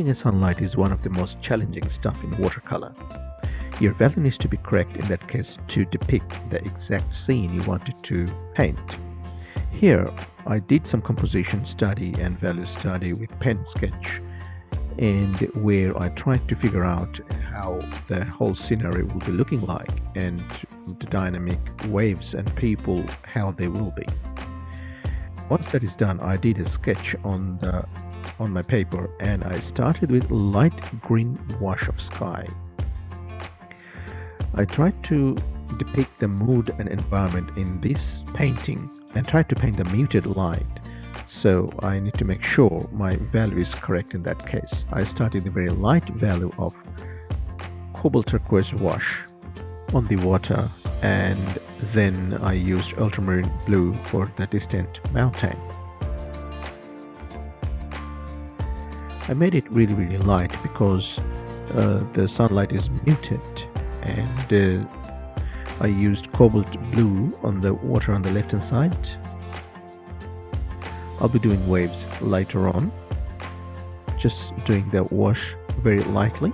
Painting a sunlight is one of the most challenging stuff in watercolor. Your value needs to be correct in that case to depict the exact scene you wanted to paint. Here, I did some composition study and value study with pen sketch, and where I tried to figure out how the whole scenery will be looking like and the dynamic waves and people, how they will be. Once that is done, I did a sketch on my paper, and I started with light green wash of sky. I tried to depict the mood and environment in this painting and tried to paint the muted light, so I need to make sure my value is correct in that case. I started with a very light value of cobalt turquoise wash on the water, and then I used ultramarine blue for the distant mountain. I made it really light because the sunlight is muted, and I used cobalt blue on the water on the left hand side. I'll be doing waves later on, just doing the wash very lightly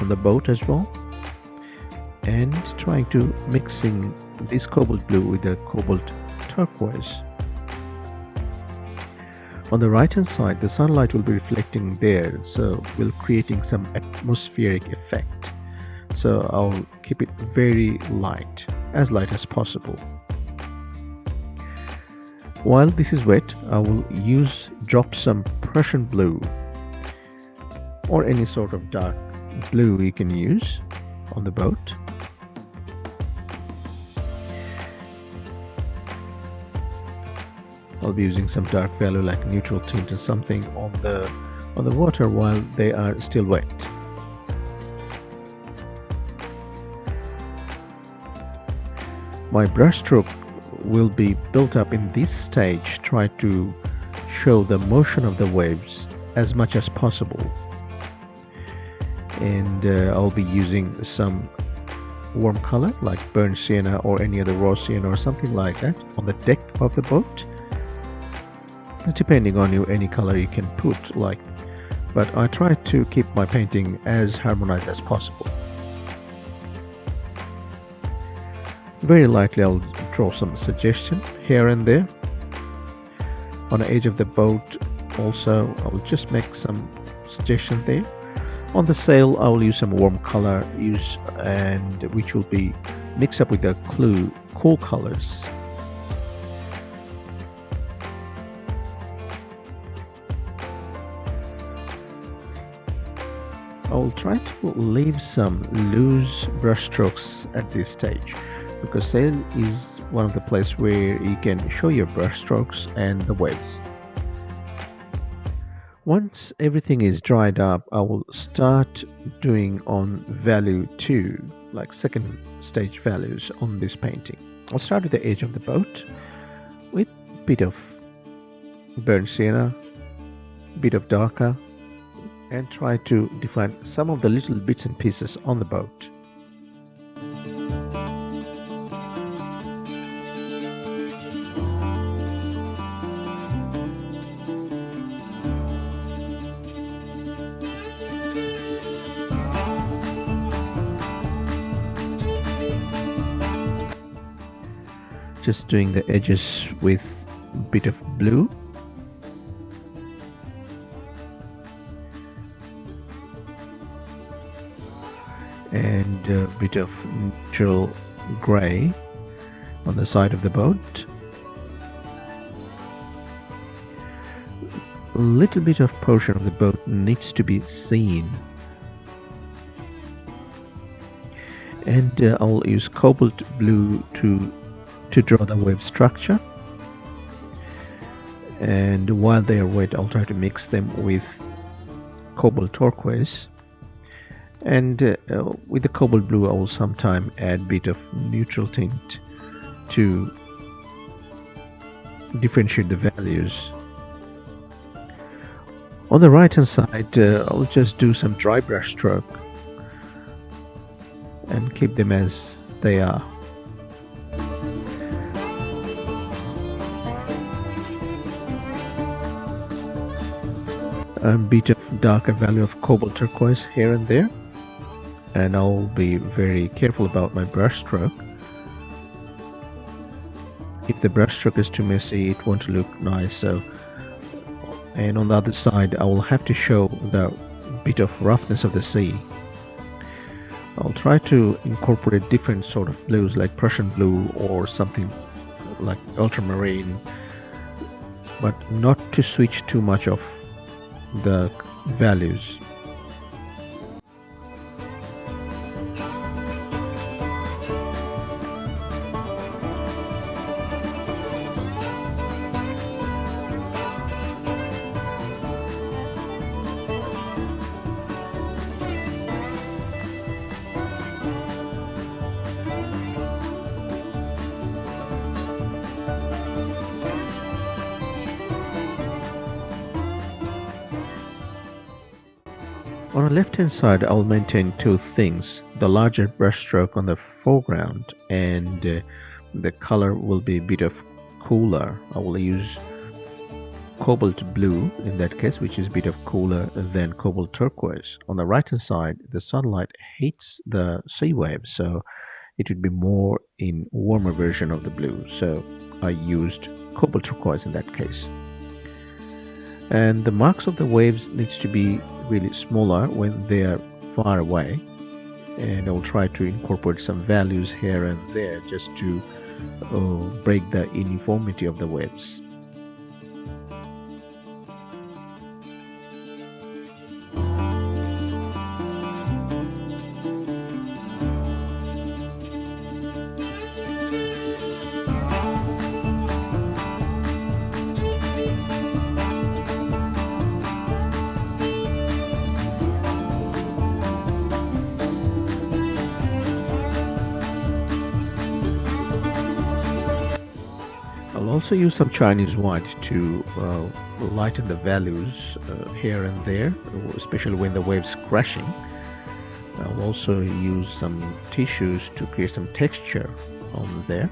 on the boat as well, and trying to mixing this cobalt blue with the cobalt turquoise. On the right hand side, the sunlight will be reflecting there, so we're creating some atmospheric effect. So I'll keep it very light, as light as possible. While this is wet, I will drop some Prussian blue or any sort of dark blue you can use on the boat. I'll be using some dark value like neutral tint or something on the water while they are still wet. My brush stroke will be built up in this stage. Try to show the motion of the waves as much as possible, and I'll be using some warm color like burnt sienna or any other raw sienna or something like that on the deck of the boat. Depending on you, any color you can put, but I try to keep my painting as harmonized as possible. Very lightly I'll draw some suggestion here and there. On the edge of the boat also I will just make some suggestion there. On the sail I will use some warm color and which will be mixed up with the cool colors. I will try to leave some loose brush strokes at this stage, because sail is one of the places where you can show your brush strokes and the waves. Once everything is dried up, I will start doing on value 2, like second stage values on this painting. I'll start with the edge of the boat with a bit of burnt sienna, a bit of darker, and try to define some of the little bits and pieces on the boat. Just doing the edges with a bit of blue. And a bit of neutral grey on the side of the boat. A little bit of portion of the boat needs to be seen. And I'll use cobalt blue to draw the wave structure. And while they are wet, I'll try to mix them with cobalt turquoise. And with the cobalt blue I will sometime add a bit of neutral tint to differentiate the values. On the right hand side I'll just do some dry brush stroke and keep them as they are. a bit of darker value of cobalt turquoise here and there, and I'll be very careful about my brush stroke. If the brush stroke is too messy, it won't look nice. And on the other side, I will have to show the bit of roughness of the sea. I'll try to incorporate different sort of blues like Prussian blue or something like ultramarine, but not to switch too much of the values. On the left hand side, I'll maintain two things: the larger brush stroke on the foreground, and the color will be a bit of cooler. I will use cobalt blue in that case, which is a bit of cooler than cobalt turquoise. On the right hand side, the sunlight hits the sea waves, so it would be more in warmer version of the blue, so I used cobalt turquoise in that case. And the marks of the waves needs to be really smaller when they are far away, and I'll try to incorporate some values here and there just to break the uniformity of the waves. I'll also use some Chinese white to lighten the values here and there, especially when the waves crashing. I'll also use some tissues to create some texture on there.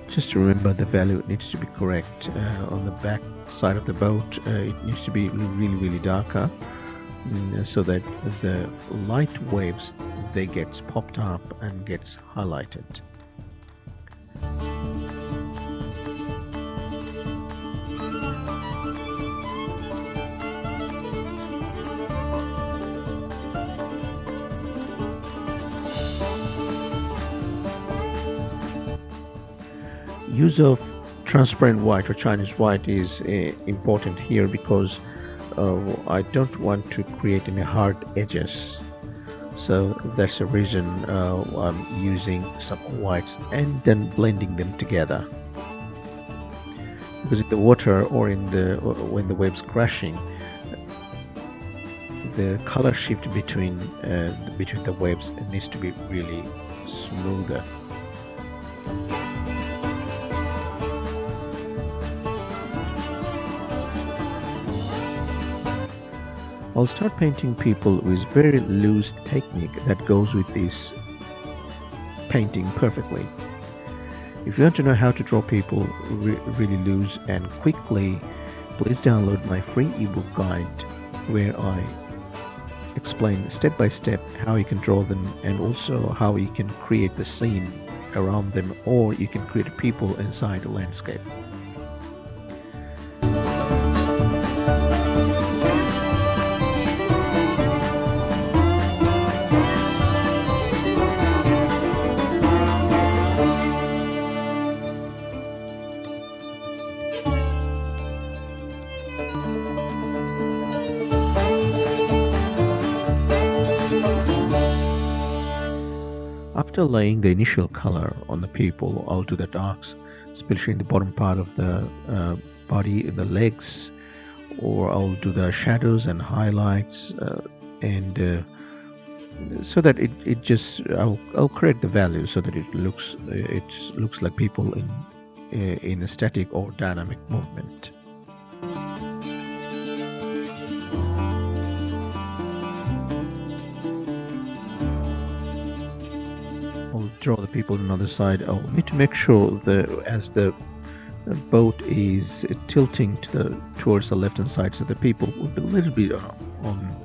Just remember the value needs to be correct. On the back side of the boat, it needs to be really darker, so that the light waves, they gets popped up and gets highlighted. Use of transparent white or Chinese white is important here because I don't want to create any hard edges. So that's the reason I'm using some whites and then blending them together. Because in the water or when the waves crashing, the color shift between the waves needs to be really smoother. I'll start painting people with very loose technique that goes with this painting perfectly. If you want to know how to draw people really loose and quickly, please download my free ebook guide where I explain step by step how you can draw them and also how you can create the scene around them, or you can create people inside a landscape. After laying the initial color on the people, I'll do the darks, especially in the bottom part of the body, the legs, or I'll do the shadows and highlights, and so that it just I'll correct the values so that it looks like people in a static or dynamic movement. I'll draw the people on the other side. I'll need to make sure that as the boat is tilting towards the left hand side, so the people will be a little bit on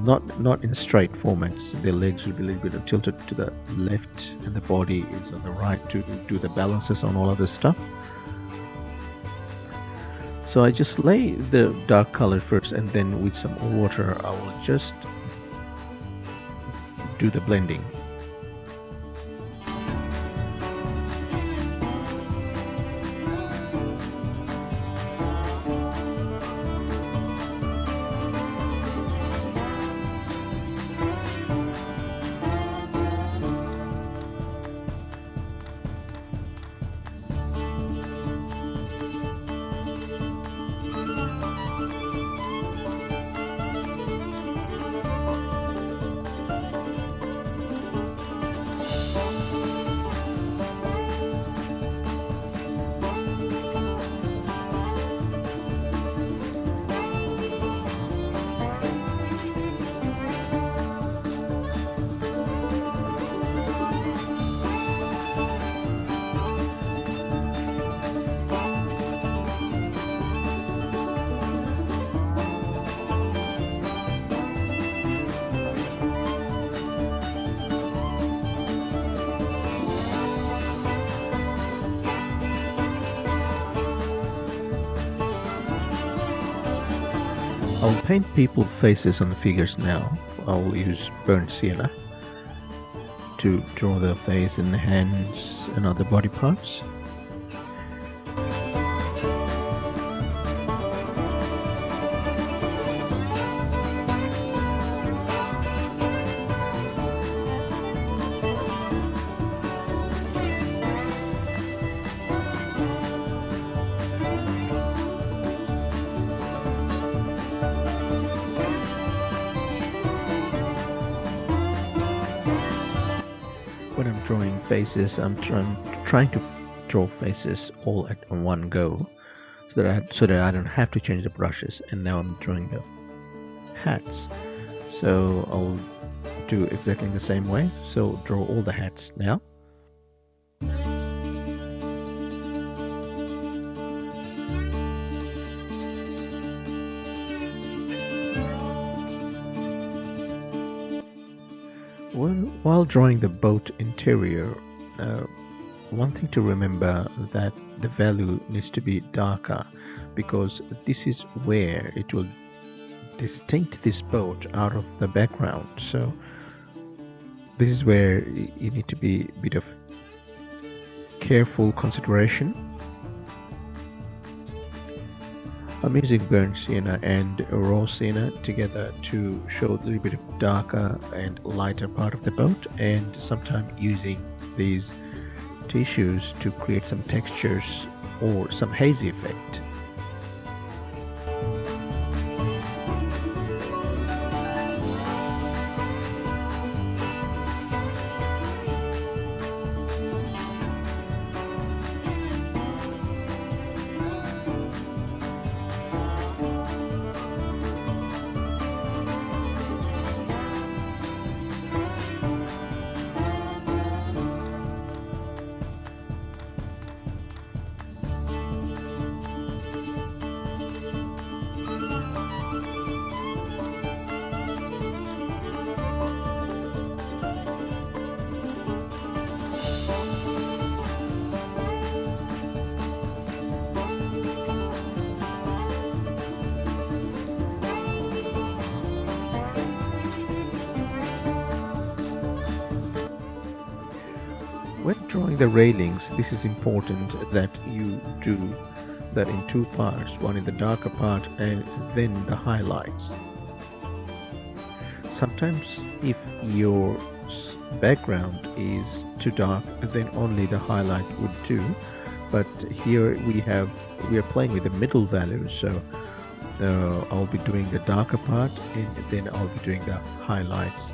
not in a straight format. Their legs will be a little bit tilted to the left and the body is on the right to do the balances on all of this stuff. So I just lay the dark color first, and then with some water I will just do the blending. I'll paint people's faces on the figures now. I'll use burnt sienna to draw their face and hands and other body parts. When I'm drawing faces, I'm trying to draw faces all at one go, so that I don't have to change the brushes. And now I'm drawing the hats, so I'll do exactly the same way. So draw all the hats now. While drawing the boat interior, one thing to remember that the value needs to be darker, because this is where it will distinct this boat out of the background. So this is where you need to be a bit of careful consideration. I'm using burnt sienna and raw sienna together to show a little bit of darker and lighter part of the boat, and sometimes using these tissues to create some textures or some hazy effect. When drawing the railings, this is important that you do that in two parts, one in the darker part and then the highlights. Sometimes if your background is too dark, then only the highlight would do, but here we are playing with the middle value, so I'll be doing the darker part and then I'll be doing the highlights.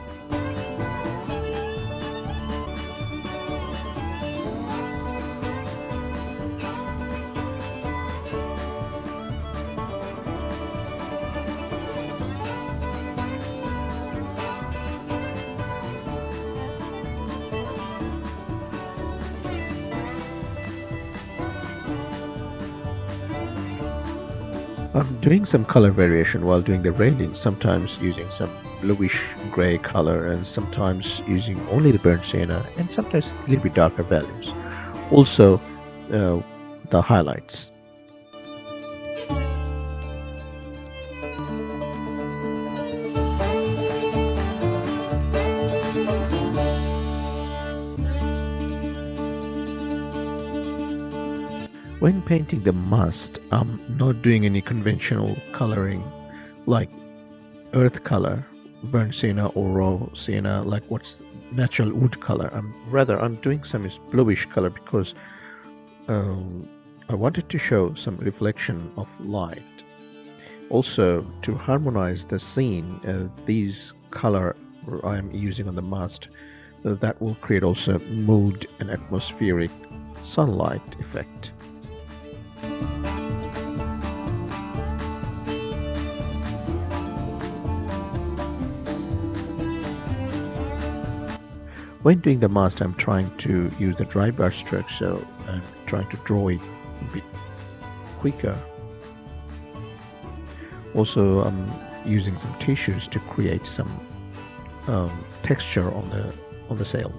I'm doing some color variation while doing the railing, sometimes using some bluish gray color and sometimes using only the burnt sienna and sometimes a little bit darker values. Also, the highlights. When painting the must, I'm not doing any conventional coloring like earth color, burnt sienna or raw sienna, like what's natural wood color. I'm doing some is bluish color because I wanted to show some reflection of light. Also, to harmonize the scene, these color I'm using on the must, that will create also mood and atmospheric sunlight effect. When doing the mast, I'm trying to use the dry brush stroke, so I'm trying to draw it a bit quicker. Also, I'm using some tissues to create some texture on the sail.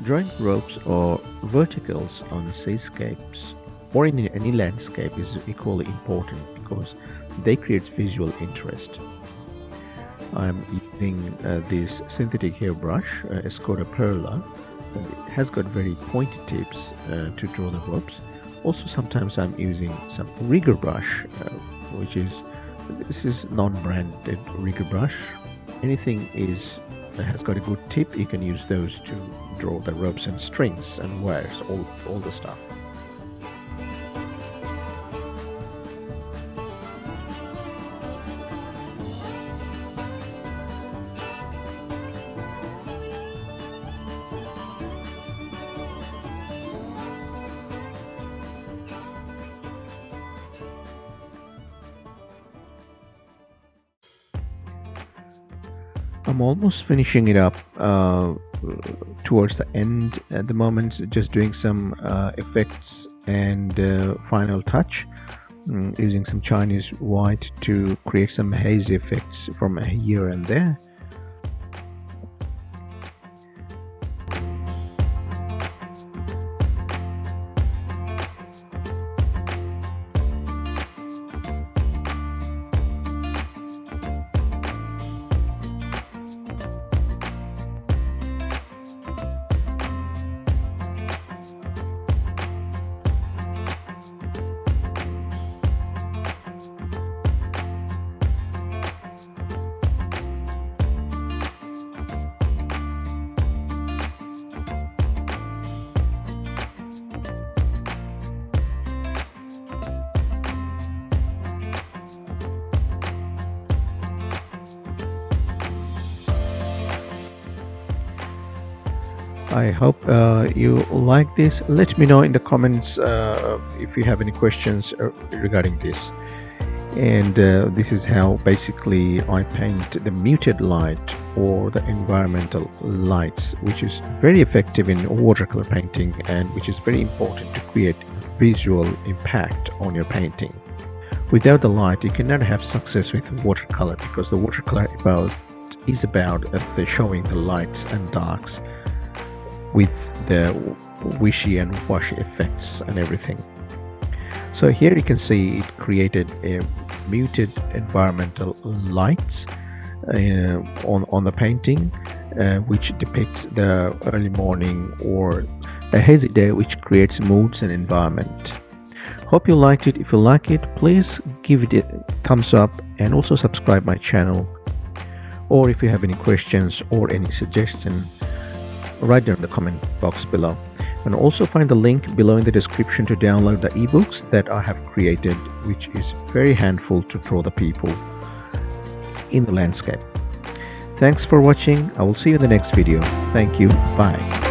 Drawing ropes or verticals on seascapes or in any landscape is equally important because they create visual interest. I'm using this synthetic hair brush, Escoda Perla. It has got very pointy tips to draw the ropes. Also, sometimes I'm using some rigger brush, this is non-branded rigger brush. Anything has got a good tip, you can use those to draw the ropes and strings and wires, all the stuff. I'm almost finishing it up towards the end at the moment, just doing some effects and final touch, using some Chinese white to create some hazy effects from here and there. I hope you like this. Let me know in the comments if you have any questions regarding this. And this is how basically I paint the muted light or the environmental lights, which is very effective in watercolor painting and which is very important to create visual impact on your painting. Without the light, you cannot have success with watercolor, because the watercolor is about showing the lights and darks with the wishy and washy effects and everything. So here you can see it created a muted environmental lights on the painting, which depicts the early morning or a hazy day, which creates moods and environment. Hope you liked it. If you like it, please give it a thumbs up and also subscribe my channel. Or if you have any questions or any suggestions, write down in the comment box below. And also find the link below in the description to download the ebooks that I have created, which is very handful to draw the people in the landscape. Thanks for watching. I will see you in the next video. Thank you. Bye.